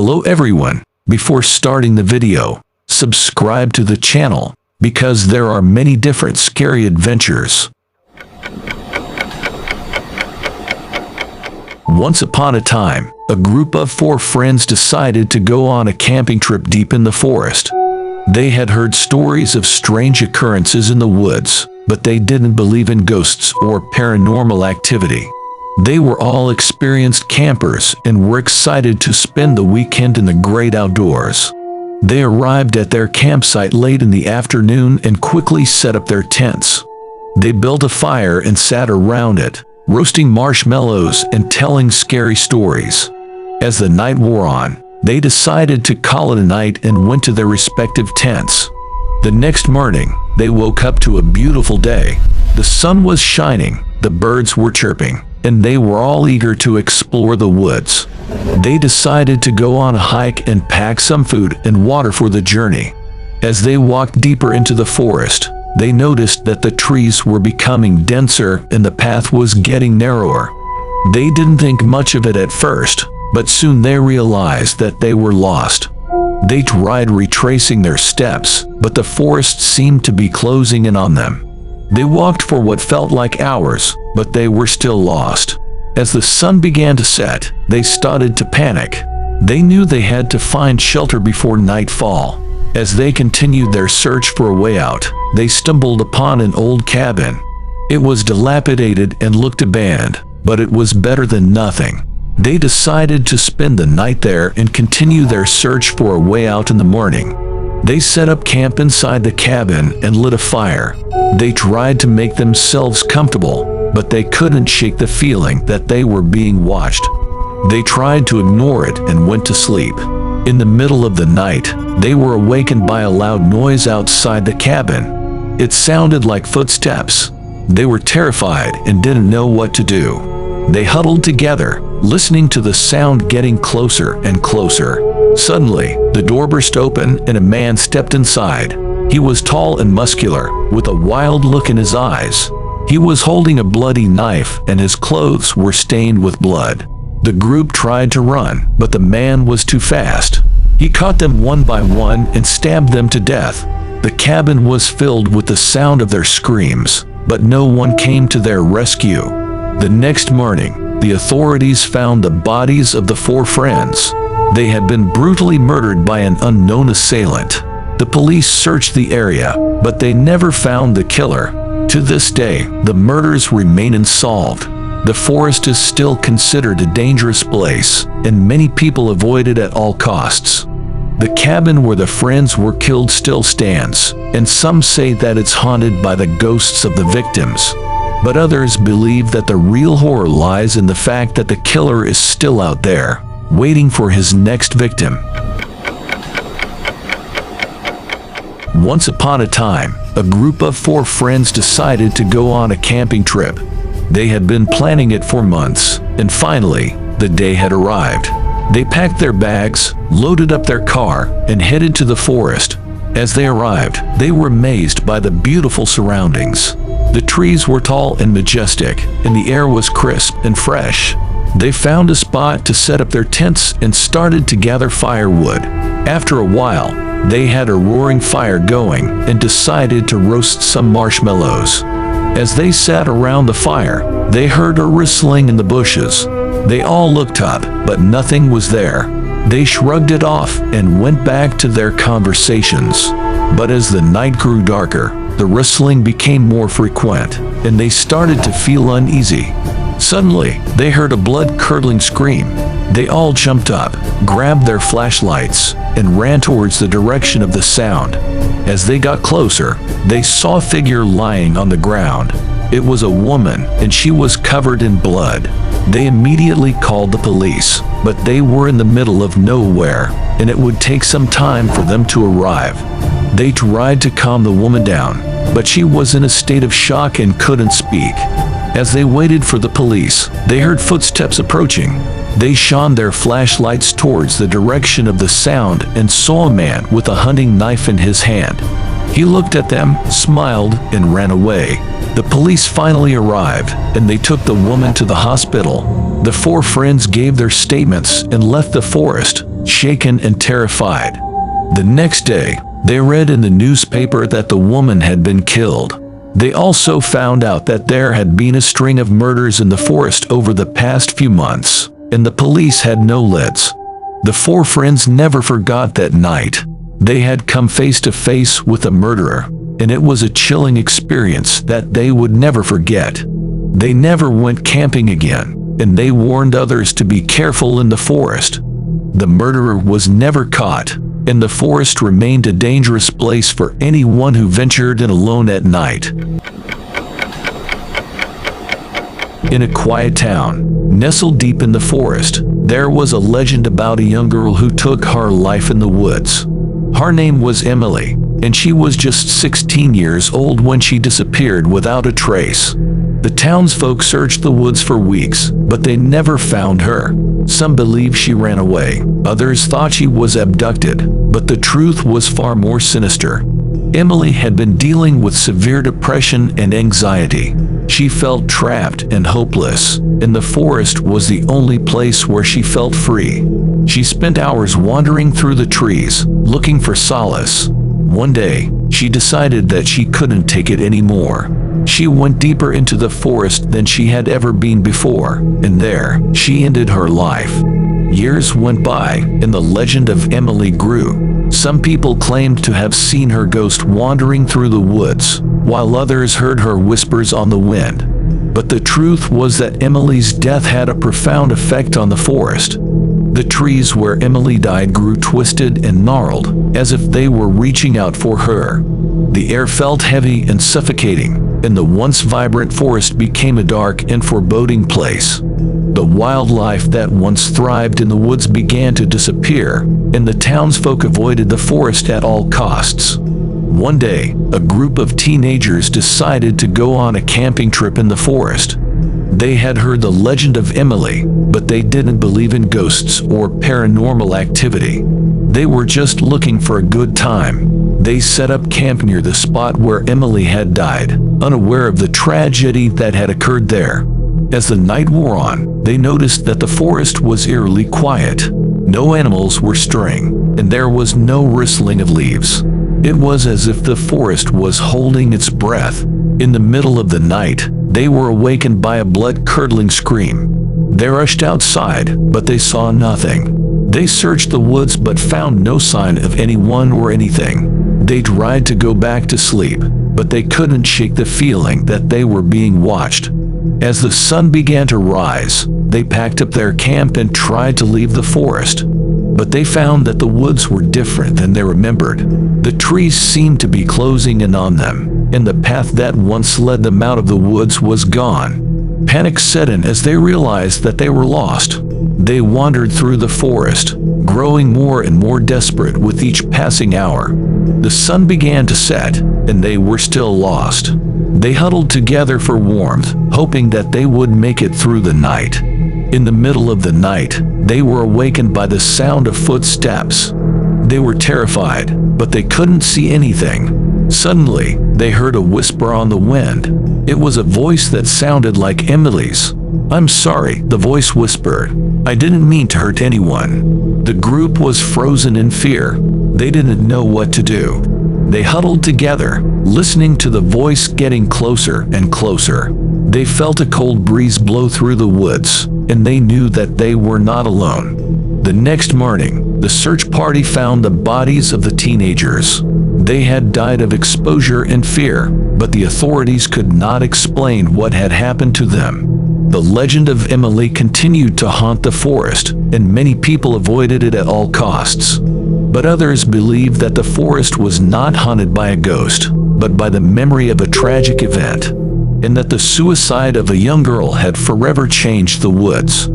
Hello everyone. Before starting the video, subscribe to the channel because there are many different scary adventures. Once upon a time, a group of 4 friends decided to go on a camping trip deep in the forest. They had heard stories of strange occurrences in the woods, but they didn't believe in ghosts or paranormal activity. They were all experienced campers and were excited to spend the weekend in the great outdoors. They arrived at their campsite late in the afternoon and quickly set up their tents. They built a fire and sat around it, roasting marshmallows and telling scary stories. As the night wore on, they decided to call it a night and went to their respective tents. The next morning, they woke up to a beautiful day. The sun was shining, the birds were chirping, and they were all eager to explore the woods. They decided to go on a hike and pack some food and water for the journey. As they walked deeper into the forest, they noticed that the trees were becoming denser and the path was getting narrower. They didn't think much of it at first, but soon they realized that they were lost. They tried retracing their steps, but the forest seemed to be closing in on them. They walked for what felt like hours, but they were still lost. As the sun began to set, they started to panic. They knew they had to find shelter before nightfall. As they continued their search for a way out, they stumbled upon an old cabin. It was dilapidated and looked abandoned, but it was better than nothing. They decided to spend the night there and continue their search for a way out in the morning. They set up camp inside the cabin and lit a fire. They tried to make themselves comfortable, but they couldn't shake the feeling that they were being watched. They tried to ignore it and went to sleep. In the middle of the night, they were awakened by a loud noise outside the cabin. It sounded like footsteps. They were terrified and didn't know what to do. They huddled together, listening to the sound getting closer and closer. Suddenly, the door burst open and a man stepped inside. He was tall and muscular, with a wild look in his eyes. He was holding a bloody knife and his clothes were stained with blood. The group tried to run, but the man was too fast. He caught them one by one and stabbed them to death. The cabin was filled with the sound of their screams, but no one came to their rescue. The next morning, the authorities found the bodies of the 4 friends. They had been brutally murdered by an unknown assailant. The police searched the area, but they never found the killer. To this day, the murders remain unsolved. The forest is still considered a dangerous place, and many people avoid it at all costs. The cabin where the friends were killed still stands, and some say that it's haunted by the ghosts of the victims. But others believe that the real horror lies in the fact that the killer is still out there, waiting for his next victim. Once upon a time, a group of 4 friends decided to go on a camping trip. They had been planning it for months, and finally, the day had arrived. They packed their bags, loaded up their car, and headed to the forest. As they arrived, they were amazed by the beautiful surroundings. The trees were tall and majestic, and the air was crisp and fresh. They found a spot to set up their tents and started to gather firewood. After a while, they had a roaring fire going and decided to roast some marshmallows. As they sat around the fire, they heard a rustling in the bushes. They all looked up, but nothing was there. They shrugged it off and went back to their conversations. But as the night grew darker, the rustling became more frequent, and they started to feel uneasy. Suddenly, they heard a blood-curdling scream. They all jumped up, grabbed their flashlights, and ran towards the direction of the sound. As they got closer, they saw a figure lying on the ground. It was a woman, and she was covered in blood. They immediately called the police, but they were in the middle of nowhere, and it would take some time for them to arrive. They tried to calm the woman down, but she was in a state of shock and couldn't speak. As they waited for the police, they heard footsteps approaching. They shone their flashlights towards the direction of the sound and saw a man with a hunting knife in his hand. He looked at them, smiled, and ran away. The police finally arrived, and they took the woman to the hospital. The 4 friends gave their statements and left the forest. shaken and terrified. The next day, they read in the newspaper that the woman had been killed. They also found out that there had been a string of murders in the forest over the past few months, and the police had no leads. The four friends never forgot that night. They had come face to face with a murderer, and it was a chilling experience that they would never forget. They never went camping again, and they warned others to be careful in the forest. The murderer was never caught, and the forest remained a dangerous place for anyone who ventured in alone at night. In a quiet town, nestled deep in the forest, there was a legend about a young girl who took her life in the woods. Her name was Emily, and she was just 16 years old when she disappeared without a trace. The townsfolk searched the woods for weeks, but they never found her. Some believed she ran away, others thought she was abducted, but the truth was far more sinister. Emily had been dealing with severe depression and anxiety. She felt trapped and hopeless, and the forest was the only place where she felt free. She spent hours wandering through the trees, looking for solace. One day, she decided that she couldn't take it anymore. She went deeper into the forest than she had ever been before, and there, she ended her life. Years went by, and the legend of Emily grew. Some people claimed to have seen her ghost wandering through the woods, while others heard her whispers on the wind. But the truth was that Emily's death had a profound effect on the forest. The trees where Emily died grew twisted and gnarled, as if they were reaching out for her. The air felt heavy and suffocating, and the once vibrant forest became a dark and foreboding place. The wildlife that once thrived in the woods began to disappear, and the townsfolk avoided the forest at all costs. One day, a group of teenagers decided to go on a camping trip in the forest. They had heard the legend of Emily, but they didn't believe in ghosts or paranormal activity. They were just looking for a good time. They set up camp near the spot where Emily had died, unaware of the tragedy that had occurred there. As the night wore on, they noticed that the forest was eerily quiet. No animals were stirring, and there was no rustling of leaves. It was as if the forest was holding its breath. In the middle of the night, they were awakened by a blood-curdling scream. They rushed outside, but they saw nothing. They searched the woods but found no sign of anyone or anything. They tried to go back to sleep, but they couldn't shake the feeling that they were being watched. As the sun began to rise, they packed up their camp and tried to leave the forest. But they found that the woods were different than they remembered. The trees seemed to be closing in on them, and the path that once led them out of the woods was gone. Panic set in as they realized that they were lost. They wandered through the forest, growing more and more desperate with each passing hour. The sun began to set, and they were still lost. They huddled together for warmth, hoping that they would make it through the night. In the middle of the night, they were awakened by the sound of footsteps. They were terrified, but they couldn't see anything. Suddenly, they heard a whisper on the wind. It was a voice that sounded like Emily's. "I'm sorry," the voice whispered. "I didn't mean to hurt anyone." The group was frozen in fear. They didn't know what to do. They huddled together, listening to the voice getting closer and closer. They felt a cold breeze blow through the woods, and they knew that they were not alone. The next morning, the search party found the bodies of the teenagers. They had died of exposure and fear, but the authorities could not explain what had happened to them. The legend of Emily continued to haunt the forest, and many people avoided it at all costs. But others believed that the forest was not haunted by a ghost, but by the memory of a tragic event, and that the suicide of a young girl had forever changed the woods.